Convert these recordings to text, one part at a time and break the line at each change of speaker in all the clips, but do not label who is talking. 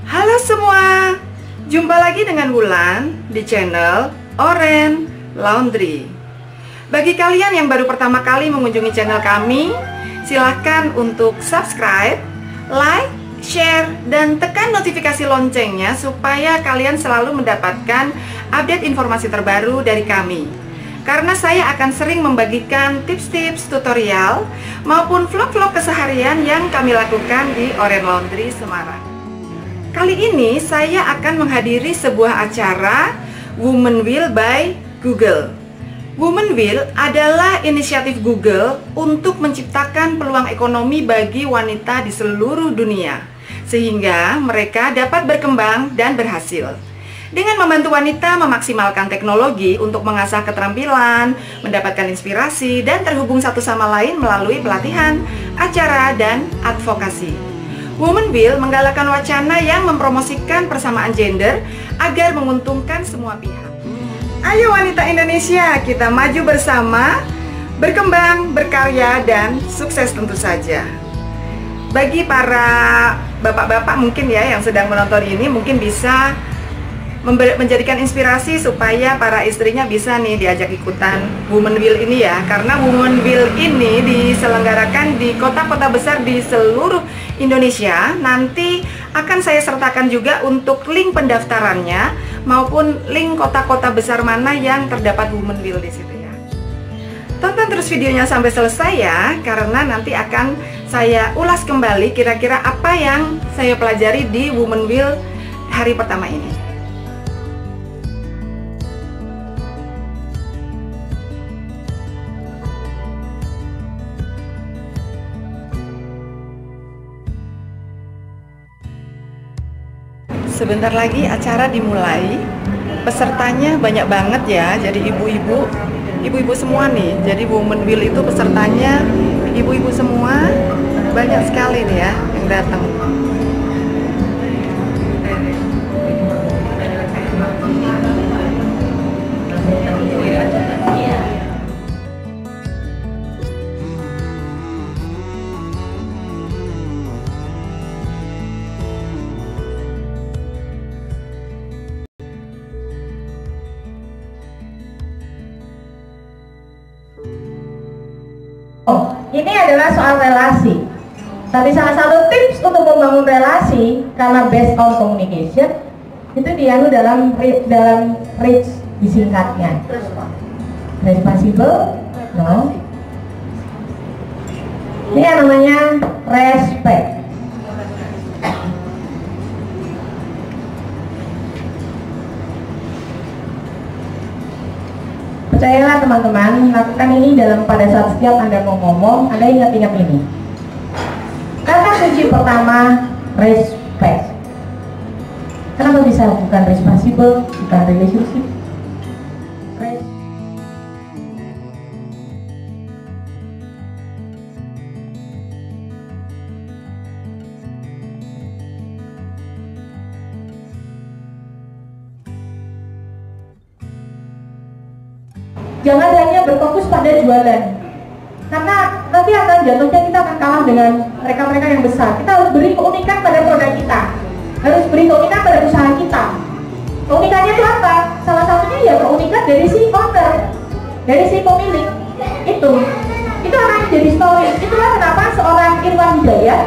Halo semua, jumpa lagi dengan Wulan di channel Oren Laundry. Bagi kalian yang baru pertama kali mengunjungi channel kami, silahkan untuk subscribe, like, share, dan tekan notifikasi loncengnya supaya kalian selalu mendapatkan update informasi terbaru dari kami. Karena saya akan sering membagikan tips-tips tutorial maupun vlog-vlog keseharian yang kami lakukan di Oren Laundry Semarang. Kali ini saya akan menghadiri sebuah acara Women Will by Google. Women Will adalah inisiatif Google untuk menciptakan peluang ekonomi bagi wanita di seluruh dunia, sehingga mereka dapat berkembang dan berhasil. Dengan membantu wanita memaksimalkan teknologi untuk mengasah keterampilan, mendapatkan inspirasi, dan terhubung satu sama lain melalui pelatihan, acara, dan advokasi. Women Will menggalakkan wacana yang mempromosikan persamaan gender agar menguntungkan semua pihak. Ayo wanita Indonesia, kita maju bersama, berkembang, berkarya, dan sukses tentu saja. Bagi para bapak-bapak mungkin ya yang sedang menonton ini mungkin bisa menjadikan inspirasi supaya para istrinya bisa nih diajak ikutan Women Will ini ya. Karena Women Will ini diselenggarakan di kota-kota besar di seluruh Indonesia. Nanti akan saya sertakan juga untuk link pendaftarannya maupun link kota-kota besar mana yang terdapat Women Will di situ ya. Tonton terus videonya sampai selesai ya, karena nanti akan saya ulas kembali kira-kira apa yang saya pelajari di Women Will hari pertama ini. Sebentar lagi acara dimulai. Pesertanya banyak banget ya. Jadi ibu-ibu semua nih. Jadi Women Will itu pesertanya ibu-ibu semua. Banyak sekali nih ya yang datang.
Ini adalah soal relasi. Tapi salah satu tips untuk membangun relasi karena based on communication itu dianu dalam RICH disingkatnya. Responsible, no. Ini yang namanya respect. Percayalah teman-teman, lakukan ini pada saat setiap Anda mau ngomong, Anda ingat-ingat ini. Kata kunci pertama, respect. Kenapa bisa bukan responsible, bukan relationship? Jangan hanya berfokus pada jualan, karena nanti akan jatuhnya kita akan kalah dengan mereka-mereka yang besar. Kita harus beri keunikan pada produk kita, harus beri keunikan pada usaha kita. Keunikannya itu apa? Salah satunya ya keunikan dari si owner, dari si pemilik. Itu akan menjadi story. Itulah kenapa seorang Irwan Hidayat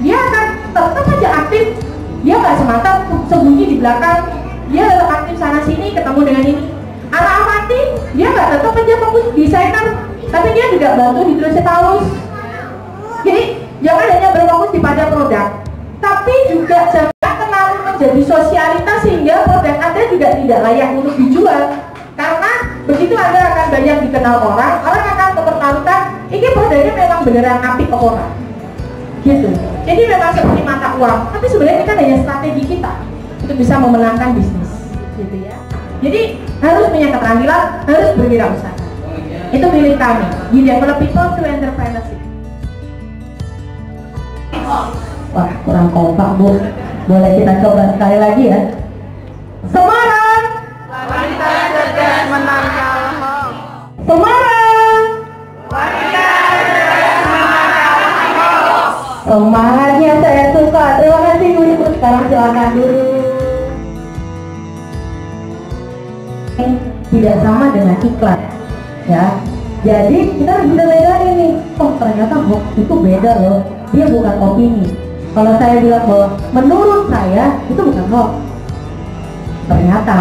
dia akan tetap saja aktif. Dia nggak semata sembunyi di belakang. Dia aktif sana sini, ketemu dengan ini. Anak Avanti, dia nggak tetap aja fokus desainer, tapi dia juga bantu di Hidrocetalus. Jadi jangan hanya berfokus pada produk, tapi juga jangan terlalu menjadi sosialitas sehingga produk Anda juga tidak layak untuk dijual. Karena begitu Anda akan banyak dikenal orang akan mempertaruhkan ini produknya memang beneran apik ke orang. Gitu. Jadi memang seperti mata uang, tapi sebenarnya ini kan hanya strategi kita untuk bisa memenangkan bisnis, gitu ya. Jadi harus punya keterampilan, harus berwirausaha. Itu milik kami. We develop people to entrepreneurship. Wah, kurang kompak Bu. Boleh kita coba sekali lagi ya. Semarang,
Wanita cerdas menangkal hoax.
Semarang,
Wanita cerdas menangkal hoax.
semangatnya saya suka. Terima kasih sekarang silakan dulu. Tidak sama dengan iklan, ya. Jadi kita harus bisa bedain nih. Oh ternyata hoax itu beda loh. Dia bukan opini. Kalau saya bilang bahwa menurut saya itu bukan hoax. Ternyata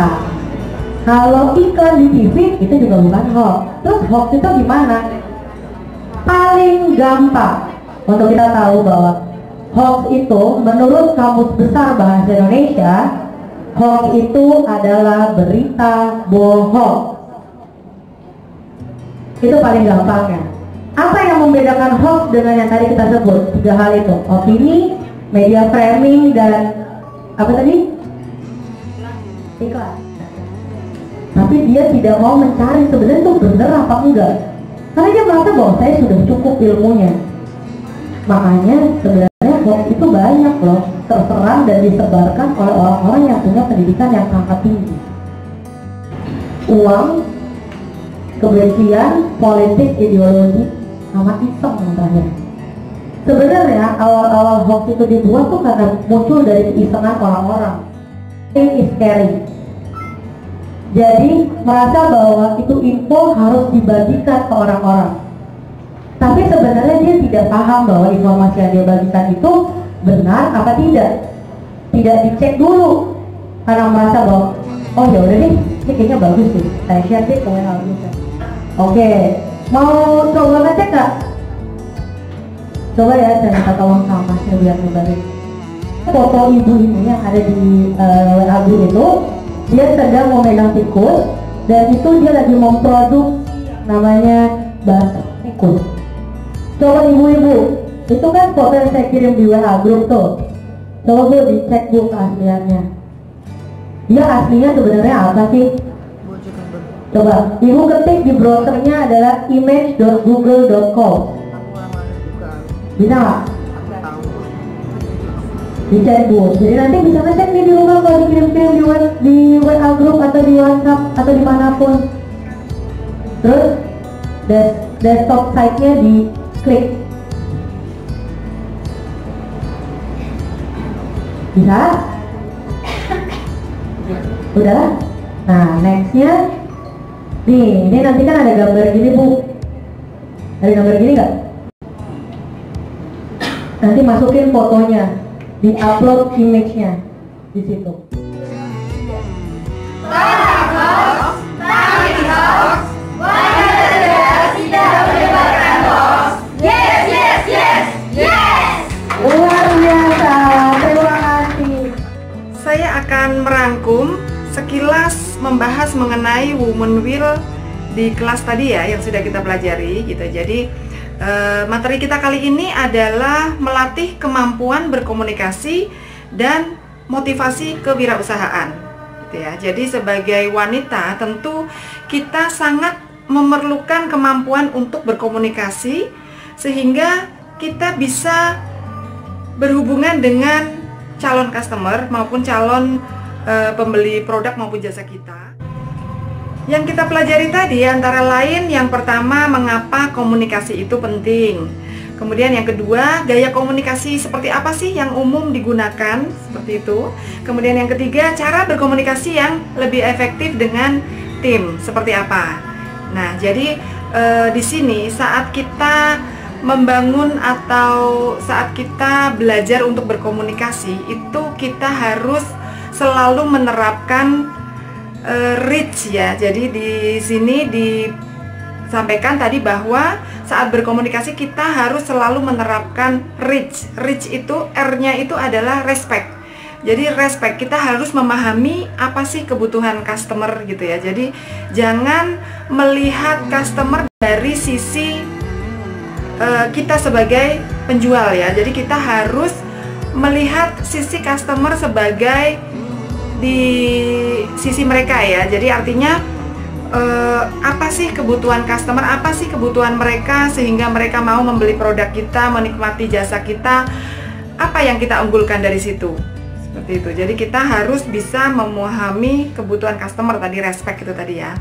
kalau iklan di TV itu juga bukan hoax. Terus hoax itu gimana? Paling gampang untuk kita tahu bahwa hoax itu menurut Kamus Besar Bahasa Indonesia, hoax itu adalah berita bohong. Itu paling gampangnya. Apa yang membedakan hoax dengan yang tadi kita sebut? 3 hal itu: opini, media framing, dan apa tadi? Iklan. Tapi dia tidak mau mencari sebenarnya itu benar apa enggak, karena dia merasa bahwa saya sudah cukup ilmunya. Makanya sebenarnya hoax itu banyak loh terserang dan disebarkan oleh orang-orang yang punya pendidikan yang sangat tinggi. Uang, kebencian, politik, ideologi, sama iseng yang terakhir. Sebenarnya awal-awal hoax itu dibuat tuh karena muncul dari keisengan orang-orang. It is scary. Jadi merasa bahwa itu info harus dibagikan ke orang-orang. Tapi sebenarnya dia tidak paham bahwa informasi yang dia bagikan itu benar apa tidak. Tidak dicek dulu karena merasa bahwa oh ya udah nih, ini kayaknya bagus sih, saya share deh ke WA gitu. Oke, mau coba ngecek nggak? Coba ya, saya minta tolong sama Masnya biar nyebarin foto ibu ini yang ada di WA group itu. Dia sedang memegang tikus dan itu dia lagi memproduksi namanya bahan tikus. Coba ibu-ibu, itu kan foto yang saya kirim di WA group tuh. Coba Bu dicek Bu keasliannya. Dia aslinya sebenarnya apa sih? Coba ibu ketik di browsernya adalah image.google.com. Bisa nggak? Dicek Bu. Jadi nanti bisa ngecek nih di rumah kalau dikirim-kirim di WA group atau di WhatsApp atau dimanapun. Terus desktop site-nya diklik. Bisa? Udah? Nah, next-nya nih, ini nanti kan ada gambar gini Bu. Ada gambar gini nggak? Nanti masukin fotonya, di-upload image-nya di situ. Luar biasa, terima kasih.
Saya akan merangkum sekilas membahas mengenai Women Will di kelas tadi ya yang sudah kita pelajari gitu. Jadi materi kita kali ini adalah melatih kemampuan berkomunikasi dan motivasi kewirausahaan gitu ya. Jadi sebagai wanita tentu kita sangat memerlukan kemampuan untuk berkomunikasi sehingga kita bisa berhubungan dengan calon customer maupun calon pembeli produk maupun jasa kita. Yang kita pelajari tadi antara lain yang pertama, mengapa komunikasi itu penting. Kemudian yang kedua, gaya komunikasi seperti apa sih yang umum digunakan, seperti itu. Kemudian yang ketiga, cara berkomunikasi yang lebih efektif dengan tim, seperti apa. Nah, jadi di sini saat kita membangun atau saat kita belajar untuk berkomunikasi, itu kita harus selalu menerapkan reach ya. Jadi di sini disampaikan tadi bahwa saat berkomunikasi kita harus selalu menerapkan reach. Reach itu R-nya itu adalah respect. Jadi respect, kita harus memahami apa sih kebutuhan customer gitu ya. Jadi jangan melihat customer dari sisi kita sebagai penjual ya. Jadi kita harus melihat sisi customer sebagai di sisi mereka ya. Jadi artinya apa sih kebutuhan customer, apa sih kebutuhan mereka sehingga mereka mau membeli produk kita, menikmati jasa kita, apa yang kita unggulkan dari situ. Seperti itu. Jadi kita harus bisa memahami kebutuhan customer tadi, respect itu tadi ya.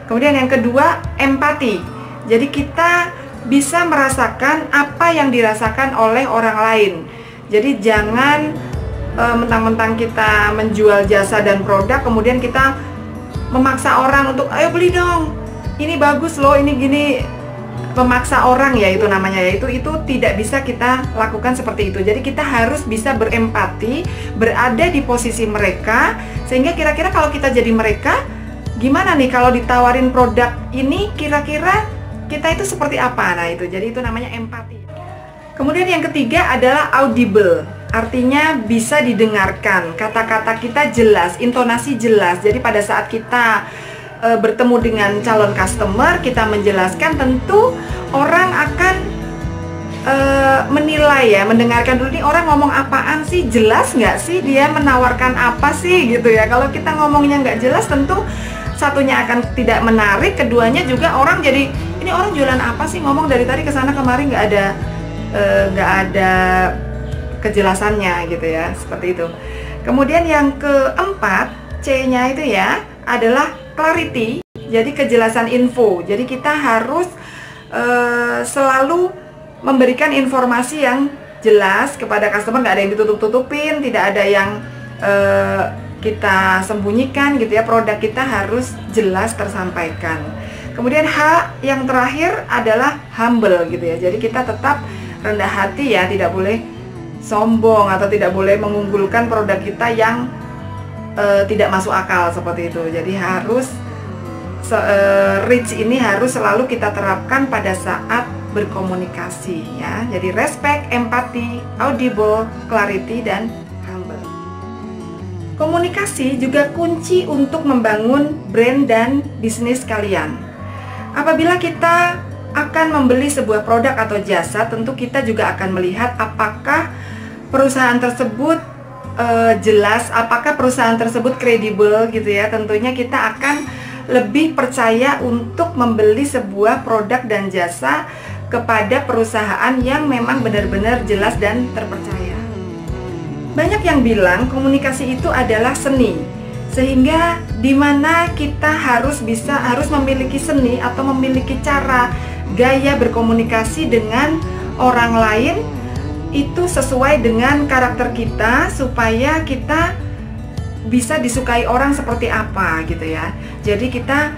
Kemudian yang kedua, empati. Jadi kita bisa merasakan apa yang dirasakan oleh orang lain. Jadi jangan mentang-mentang kita menjual jasa dan produk, kemudian kita memaksa orang untuk ayo beli dong, ini bagus loh, ini gini. Memaksa orang ya itu namanya ya, itu tidak bisa kita lakukan seperti itu. Jadi kita harus bisa berempati, berada di posisi mereka, sehingga kira-kira kalau kita jadi mereka, gimana nih kalau ditawarin produk ini, kira-kira kita itu seperti apa. Nah itu, jadi itu namanya empati. Kemudian yang ketiga adalah audible, artinya bisa didengarkan, kata-kata kita jelas, intonasi jelas. Jadi pada saat kita bertemu dengan calon customer, kita menjelaskan, tentu orang akan menilai ya, mendengarkan dulu nih orang ngomong apaan sih, jelas nggak sih dia menawarkan apa sih gitu ya. Kalau kita ngomongnya nggak jelas, tentu satunya akan tidak menarik, keduanya juga orang jadi ini orang jualan apa sih, ngomong dari tadi ke sana kemari nggak ada kejelasannya gitu ya, seperti itu. Kemudian yang keempat, C-nya itu ya adalah clarity, jadi kejelasan info. Jadi kita harus selalu memberikan informasi yang jelas kepada customer, nggak ada yang ditutup-tutupin, tidak ada yang kita sembunyikan gitu ya. Produk kita harus jelas tersampaikan. Kemudian H yang terakhir adalah humble gitu ya. Jadi kita tetap rendah hati ya, tidak boleh sombong atau tidak boleh mengunggulkan produk kita yang tidak masuk akal seperti itu. Jadi harus reach ini harus selalu kita terapkan pada saat berkomunikasi ya. Jadi respect, empati, audible, clarity, dan humble. Komunikasi juga kunci untuk membangun brand dan bisnis kalian. Apabila kita akan membeli sebuah produk atau jasa, tentu kita juga akan melihat apakah perusahaan tersebut jelas, apakah perusahaan tersebut kredibel gitu ya. Tentunya kita akan lebih percaya untuk membeli sebuah produk dan jasa kepada perusahaan yang memang benar-benar jelas dan terpercaya. Banyak yang bilang komunikasi itu adalah seni, sehingga dimana kita harus memiliki seni atau memiliki cara gaya berkomunikasi dengan orang lain itu sesuai dengan karakter kita, supaya kita bisa disukai orang seperti apa gitu ya. Jadi kita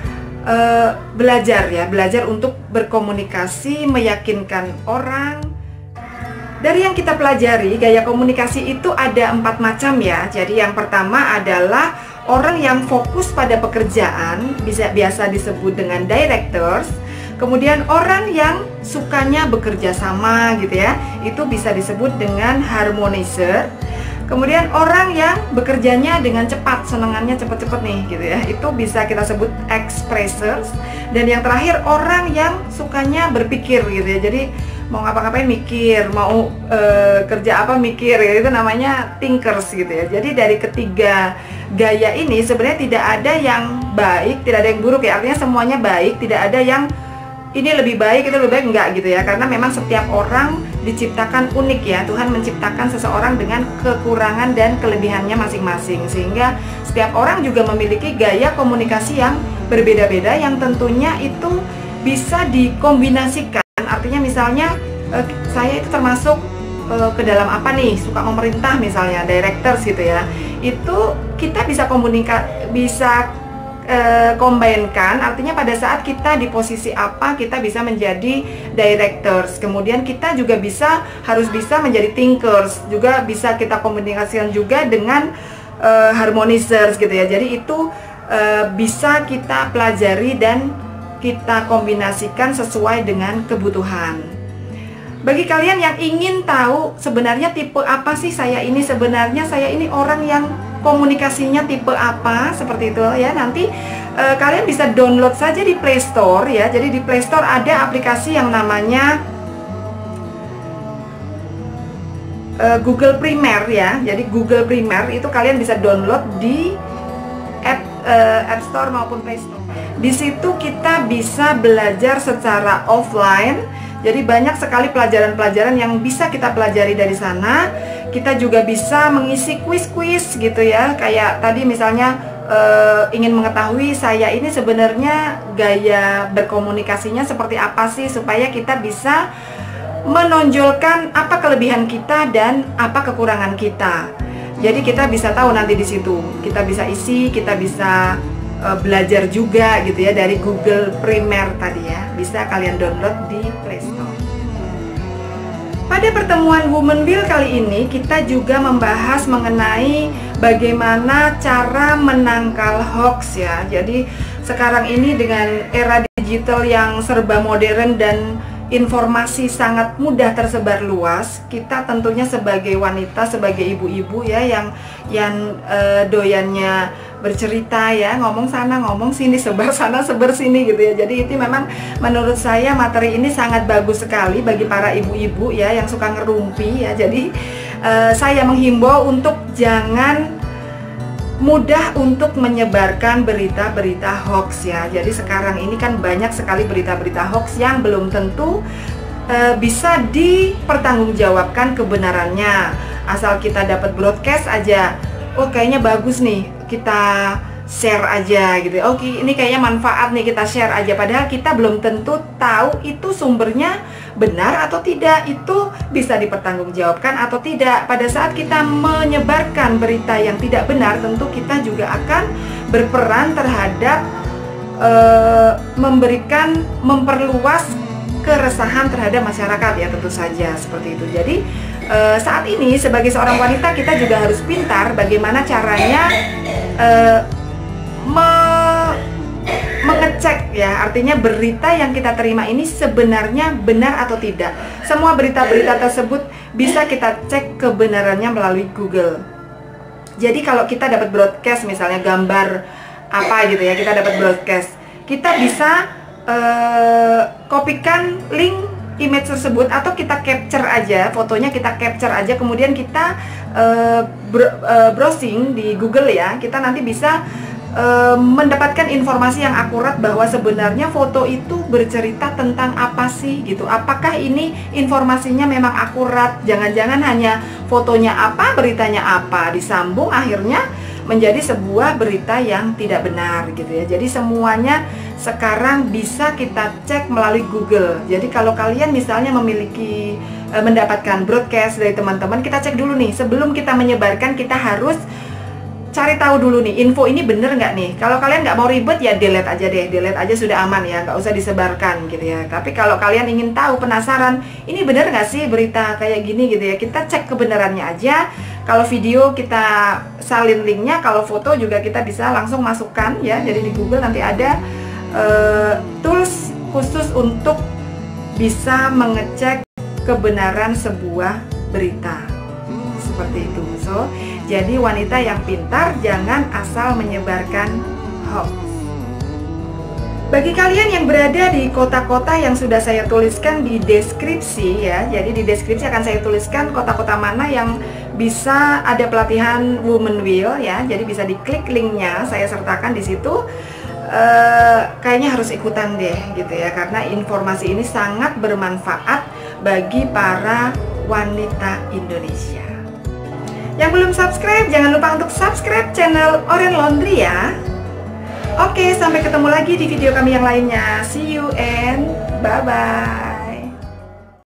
belajar untuk berkomunikasi, meyakinkan orang. Dari yang kita pelajari, gaya komunikasi itu ada 4 macam ya. Jadi yang pertama adalah orang yang fokus pada pekerjaan, biasa disebut dengan directors. Kemudian orang yang sukanya bekerja sama gitu ya, itu bisa disebut dengan harmonizer. Kemudian orang yang bekerjanya dengan cepat, senengannya cepet-cepet nih gitu ya, itu bisa kita sebut expressors. Dan yang terakhir orang yang sukanya berpikir gitu ya, jadi mau ngapa-ngapain mikir, mau kerja apa mikir ya, itu namanya thinkers gitu ya. Jadi dari ketiga gaya ini sebenarnya tidak ada yang baik, tidak ada yang buruk ya, artinya semuanya baik, tidak ada yang ini lebih baik, itu lebih baik, enggak gitu ya. Karena memang setiap orang diciptakan unik ya. Tuhan menciptakan seseorang dengan kekurangan dan kelebihannya masing-masing, sehingga setiap orang juga memiliki gaya komunikasi yang berbeda-beda, yang tentunya itu bisa dikombinasikan. Artinya misalnya saya itu termasuk ke dalam apa nih, suka memerintah misalnya, directors gitu ya. Itu kita bisa combine-kan, artinya pada saat kita di posisi apa kita bisa menjadi directors, kemudian kita juga harus bisa menjadi thinkers, juga bisa kita komunikasikan juga dengan harmonizers gitu ya. Jadi itu bisa kita pelajari dan kita kombinasikan sesuai dengan kebutuhan. Bagi kalian yang ingin tahu sebenarnya tipe apa sih saya ini, sebenarnya saya ini orang yang komunikasinya tipe apa, seperti itu ya, nanti kalian bisa download saja di Play Store ya. Jadi di Play Store ada aplikasi yang namanya Google Primer ya. Jadi Google Primer itu kalian bisa download di App Store maupun Play Store. Di situ kita bisa belajar secara offline. Jadi banyak sekali pelajaran-pelajaran yang bisa kita pelajari dari sana. Kita juga bisa mengisi kuis-kuis gitu ya. Kayak tadi misalnya ingin mengetahui saya ini sebenarnya gaya berkomunikasinya seperti apa sih, supaya kita bisa menonjolkan apa kelebihan kita dan apa kekurangan kita. Jadi kita bisa tahu nanti di situ, kita bisa isi, kita bisa belajar juga gitu ya dari Google Primer tadi ya. Bisa kalian download di Play Store. Pada pertemuan Women Will kali ini kita juga membahas mengenai bagaimana cara menangkal hoax ya. Jadi sekarang ini dengan era digital yang serba modern dan informasi sangat mudah tersebar luas, kita tentunya sebagai wanita, sebagai ibu-ibu ya yang doyannya bercerita ya, ngomong sana ngomong sini, sebar sana sebar sini gitu ya. Jadi itu memang menurut saya materi ini sangat bagus sekali bagi para ibu-ibu ya yang suka ngerumpi ya. Jadi saya menghimbau untuk jangan mudah untuk menyebarkan berita-berita hoax ya. Jadi sekarang ini kan banyak sekali berita-berita hoax yang belum tentu bisa dipertanggungjawabkan kebenarannya. Asal kita dapat broadcast aja, oh kayaknya bagus nih, kita share aja gitu. Oke, ini kayaknya manfaat nih, kita share aja. Padahal kita belum tentu tahu itu sumbernya benar atau tidak, itu bisa dipertanggungjawabkan atau tidak. Pada saat kita menyebarkan berita yang tidak benar, tentu kita juga akan berperan terhadap memperluas keresahan terhadap masyarakat ya, tentu saja seperti itu. Jadi saat ini sebagai seorang wanita kita juga harus pintar bagaimana caranya mengecek ya, artinya berita yang kita terima ini sebenarnya benar atau tidak. Semua berita-berita tersebut bisa kita cek kebenarannya melalui Google. Jadi kalau kita dapat broadcast misalnya gambar apa gitu ya, kita dapat broadcast, kita bisa kopikan link image tersebut atau kita capture aja fotonya, kita capture aja, kemudian kita browsing di Google ya, kita nanti bisa mendapatkan informasi yang akurat bahwa sebenarnya foto itu bercerita tentang apa sih gitu. Apakah ini informasinya memang akurat? Jangan-jangan hanya fotonya apa, beritanya apa, disambung akhirnya menjadi sebuah berita yang tidak benar gitu ya. Jadi semuanya sekarang bisa kita cek melalui Google. Jadi kalau kalian misalnya memiliki mendapatkan broadcast dari teman-teman, kita cek dulu nih sebelum kita menyebarkan. Kita harus cari tahu dulu nih, info ini bener nggak nih. Kalau kalian nggak mau ribet ya delete aja deh, delete aja sudah aman ya, nggak usah disebarkan gitu ya. Tapi kalau kalian ingin tahu, penasaran, ini bener nggak sih berita kayak gini gitu ya, kita cek kebenarannya aja. Kalau video kita salin linknya, kalau foto juga kita bisa langsung masukkan ya. Jadi di Google nanti ada tools khusus untuk bisa mengecek kebenaran sebuah berita seperti itu. So, jadi wanita yang pintar jangan asal menyebarkan hoax. Bagi kalian yang berada di kota-kota yang sudah saya tuliskan di deskripsi ya, jadi di deskripsi akan saya tuliskan kota-kota mana yang bisa ada pelatihan Women Will ya. Jadi bisa diklik linknya, saya sertakan di situ. Kayaknya harus ikutan deh gitu ya, karena informasi ini sangat bermanfaat bagi para wanita Indonesia. Yang belum subscribe, jangan lupa untuk subscribe channel Oren Laundry ya. Oke, sampai ketemu lagi di video kami yang lainnya. See you and bye-bye.